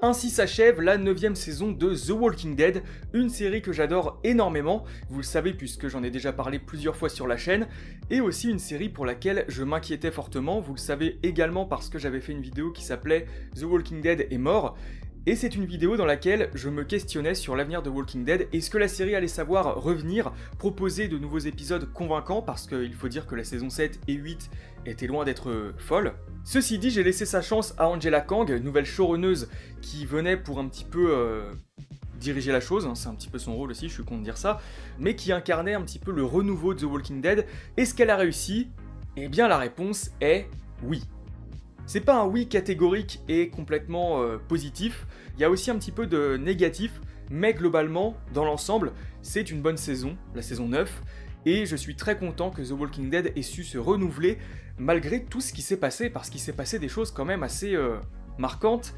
Ainsi s'achève la 9ème saison de The Walking Dead, une série que j'adore énormément, vous le savez puisque j'en ai déjà parlé plusieurs fois sur la chaîne, et aussi une série pour laquelle je m'inquiétais fortement, vous le savez également parce que j'avais fait une vidéo qui s'appelait The Walking Dead est mort, et c'est une vidéo dans laquelle je me questionnais sur l'avenir de Walking Dead, est-ce que la série allait savoir revenir, proposer de nouveaux épisodes convaincants, parce qu'il faut dire que la saison 7 et 8 étaient loin d'être folles. Ceci dit, j'ai laissé sa chance à Angela Kang, nouvelle showrunneuse qui venait pour un petit peu diriger la chose, hein, c'est un petit peu son rôle aussi, je suis con de dire ça, mais qui incarnait un petit peu le renouveau de The Walking Dead. Est-ce qu'elle a réussi? Eh bien la réponse est oui. C'est pas un oui catégorique et complètement positif, il y a aussi un petit peu de négatif, mais globalement, dans l'ensemble, c'est une bonne saison, la saison 9, et je suis très content que The Walking Dead ait su se renouveler malgré tout ce qui s'est passé, parce qu'il s'est passé des choses quand même assez marquantes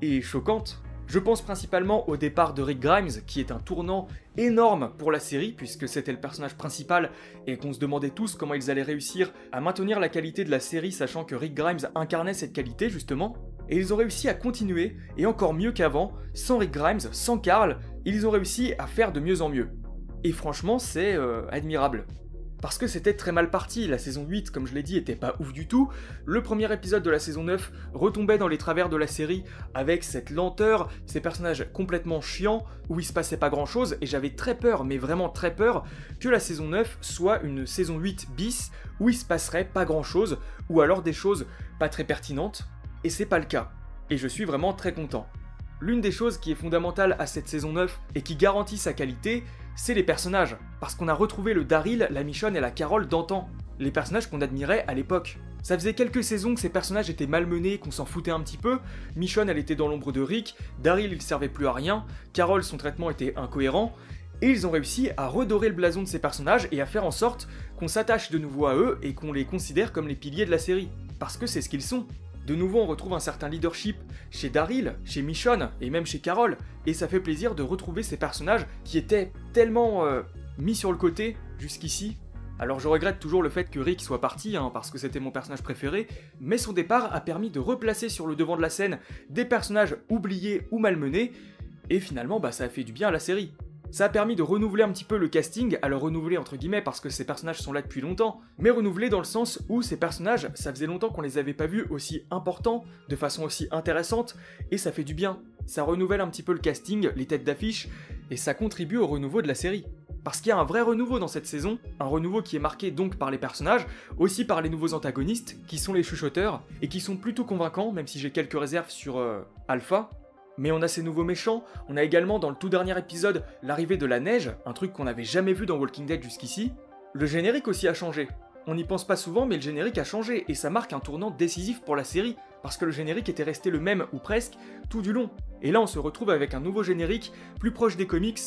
et choquantes. Je pense principalement au départ de Rick Grimes, qui est un tournant énorme pour la série, puisque c'était le personnage principal, et qu'on se demandait tous comment ils allaient réussir à maintenir la qualité de la série, sachant que Rick Grimes incarnait cette qualité justement, et ils ont réussi à continuer, et encore mieux qu'avant, sans Rick Grimes, sans Carl, ils ont réussi à faire de mieux en mieux. Et franchement, c'est admirable. Parce que c'était très mal parti, la saison 8, comme je l'ai dit, était pas ouf du tout. Le premier épisode de la saison 9 retombait dans les travers de la série avec cette lenteur, ces personnages complètement chiants, où il se passait pas grand chose, et j'avais très peur, mais vraiment très peur, que la saison 9 soit une saison 8 bis, où il se passerait pas grand chose, ou alors des choses pas très pertinentes, et c'est pas le cas. Et je suis vraiment très content. L'une des choses qui est fondamentale à cette saison 9 et qui garantit sa qualité, c'est les personnages, parce qu'on a retrouvé le Daryl, la Michonne et la Carol d'antan, les personnages qu'on admirait à l'époque. Ça faisait quelques saisons que ces personnages étaient malmenés, qu'on s'en foutait un petit peu, Michonne elle était dans l'ombre de Rick, Daryl il servait plus à rien, Carol son traitement était incohérent, et ils ont réussi à redorer le blason de ces personnages et à faire en sorte qu'on s'attache de nouveau à eux et qu'on les considère comme les piliers de la série, parce que c'est ce qu'ils sont. De nouveau, on retrouve un certain leadership chez Daryl, chez Michonne et même chez Carol, et ça fait plaisir de retrouver ces personnages qui étaient tellement mis sur le côté jusqu'ici. Alors je regrette toujours le fait que Rick soit parti, hein, parce que c'était mon personnage préféré, mais son départ a permis de replacer sur le devant de la scène des personnages oubliés ou malmenés, et finalement ça a fait du bien à la série. Ça a permis de renouveler un petit peu le casting, alors renouveler entre guillemets parce que ces personnages sont là depuis longtemps, mais renouveler dans le sens où ces personnages, ça faisait longtemps qu'on les avait pas vus aussi importants, de façon aussi intéressante, et ça fait du bien. Ça renouvelle un petit peu le casting, les têtes d'affiche, et ça contribue au renouveau de la série. Parce qu'il y a un vrai renouveau dans cette saison, un renouveau qui est marqué donc par les personnages, aussi par les nouveaux antagonistes, qui sont les chuchoteurs, et qui sont plutôt convaincants, même si j'ai quelques réserves sur Alpha. Mais on a ces nouveaux méchants, on a également dans le tout dernier épisode l'arrivée de la neige, un truc qu'on n'avait jamais vu dans Walking Dead jusqu'ici. Le générique aussi a changé. On n'y pense pas souvent mais le générique a changé et ça marque un tournant décisif pour la série, parce que le générique était resté le même ou presque tout du long. Et là on se retrouve avec un nouveau générique, plus proche des comics.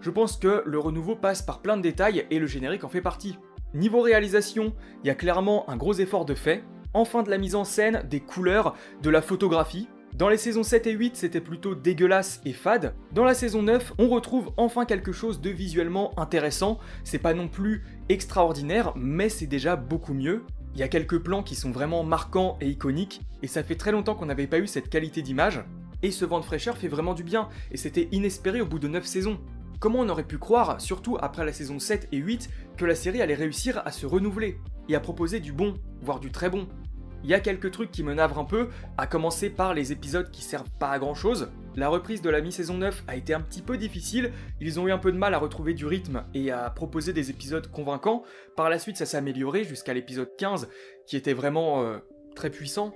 Je pense que le renouveau passe par plein de détails et le générique en fait partie. Niveau réalisation, il y a clairement un gros effort de fait. Enfin de la mise en scène, des couleurs, de la photographie. Dans les saisons 7 et 8, c'était plutôt dégueulasse et fade. Dans la saison 9, on retrouve enfin quelque chose de visuellement intéressant. C'est pas non plus extraordinaire, mais c'est déjà beaucoup mieux. Il y a quelques plans qui sont vraiment marquants et iconiques, et ça fait très longtemps qu'on n'avait pas eu cette qualité d'image. Et ce vent de fraîcheur fait vraiment du bien, et c'était inespéré au bout de 9 saisons. Comment on aurait pu croire, surtout après la saison 7 et 8, que la série allait réussir à se renouveler, et à proposer du bon, voire du très bon. Il y a quelques trucs qui me navrent un peu, à commencer par les épisodes qui servent pas à grand chose. La reprise de la mi-saison 9 a été un petit peu difficile, ils ont eu un peu de mal à retrouver du rythme et à proposer des épisodes convaincants. Par la suite ça s'est amélioré jusqu'à l'épisode 15, qui était vraiment très puissant.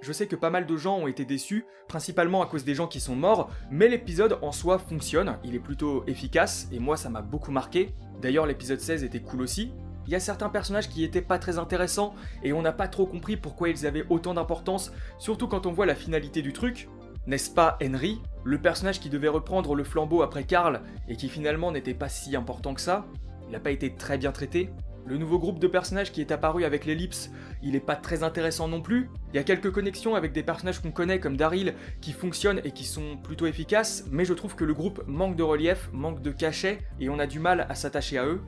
Je sais que pas mal de gens ont été déçus, principalement à cause des gens qui sont morts, mais l'épisode en soi fonctionne, il est plutôt efficace, et moi ça m'a beaucoup marqué. D'ailleurs l'épisode 16 était cool aussi. Il y a certains personnages qui étaient pas très intéressants, et on n'a pas trop compris pourquoi ils avaient autant d'importance, surtout quand on voit la finalité du truc. N'est-ce pas Henry, le personnage qui devait reprendre le flambeau après Carl, et qui finalement n'était pas si important que ça? Il n'a pas été très bien traité. Le nouveau groupe de personnages qui est apparu avec l'ellipse, il est pas très intéressant non plus. Il y a quelques connexions avec des personnages qu'on connaît comme Daryl qui fonctionnent et qui sont plutôt efficaces, mais je trouve que le groupe manque de relief, manque de cachet, et on a du mal à s'attacher à eux.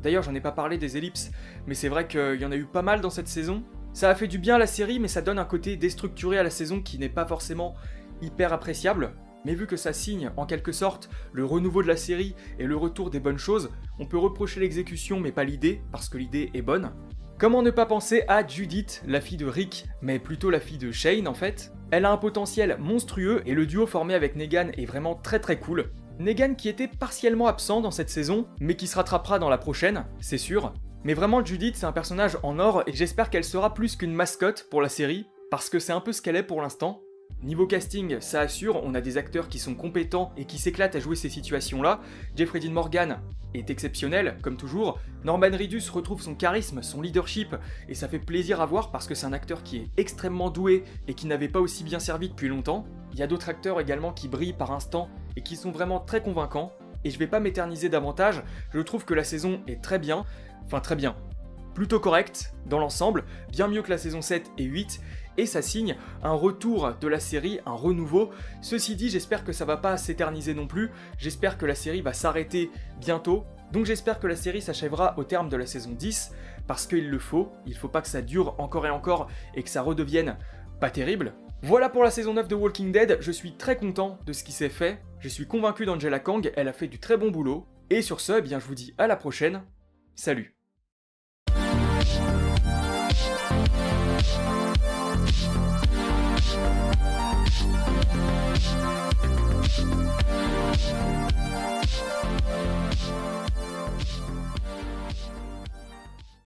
D'ailleurs, j'en ai pas parlé des ellipses, mais c'est vrai qu'il y en a eu pas mal dans cette saison. Ça a fait du bien à la série, mais ça donne un côté déstructuré à la saison qui n'est pas forcément hyper appréciable, mais vu que ça signe en quelque sorte le renouveau de la série et le retour des bonnes choses, on peut reprocher l'exécution mais pas l'idée, parce que l'idée est bonne. Comment ne pas penser à Judith, la fille de Rick, mais plutôt la fille de Shane en fait. Elle a un potentiel monstrueux et le duo formé avec Negan est vraiment très cool. Negan qui était partiellement absent dans cette saison, mais qui se rattrapera dans la prochaine, c'est sûr. Mais vraiment Judith c'est un personnage en or et j'espère qu'elle sera plus qu'une mascotte pour la série, parce que c'est un peu ce qu'elle est pour l'instant. Niveau casting, ça assure, on a des acteurs qui sont compétents et qui s'éclatent à jouer ces situations-là. Jeffrey Dean Morgan est exceptionnel, comme toujours. Norman Reedus retrouve son charisme, son leadership, et ça fait plaisir à voir parce que c'est un acteur qui est extrêmement doué et qui n'avait pas aussi bien servi depuis longtemps. Il y a d'autres acteurs également qui brillent par instant et qui sont vraiment très convaincants. Et je vais pas m'éterniser davantage, je trouve que la saison est très bien, plutôt correcte dans l'ensemble, bien mieux que la saison 7 et 8, et ça signe un retour de la série, un renouveau. Ceci dit, j'espère que ça va pas s'éterniser non plus, j'espère que la série va s'arrêter bientôt, donc j'espère que la série s'achèvera au terme de la saison 10, parce qu'il faut pas que ça dure encore et encore et que ça redevienne pas terrible. Voilà pour la saison 9 de Walking Dead, je suis très content de ce qui s'est fait, je suis convaincu d'Angela Kang, elle a fait du très bon boulot, et sur ce, eh bien, je vous dis à la prochaine, salut.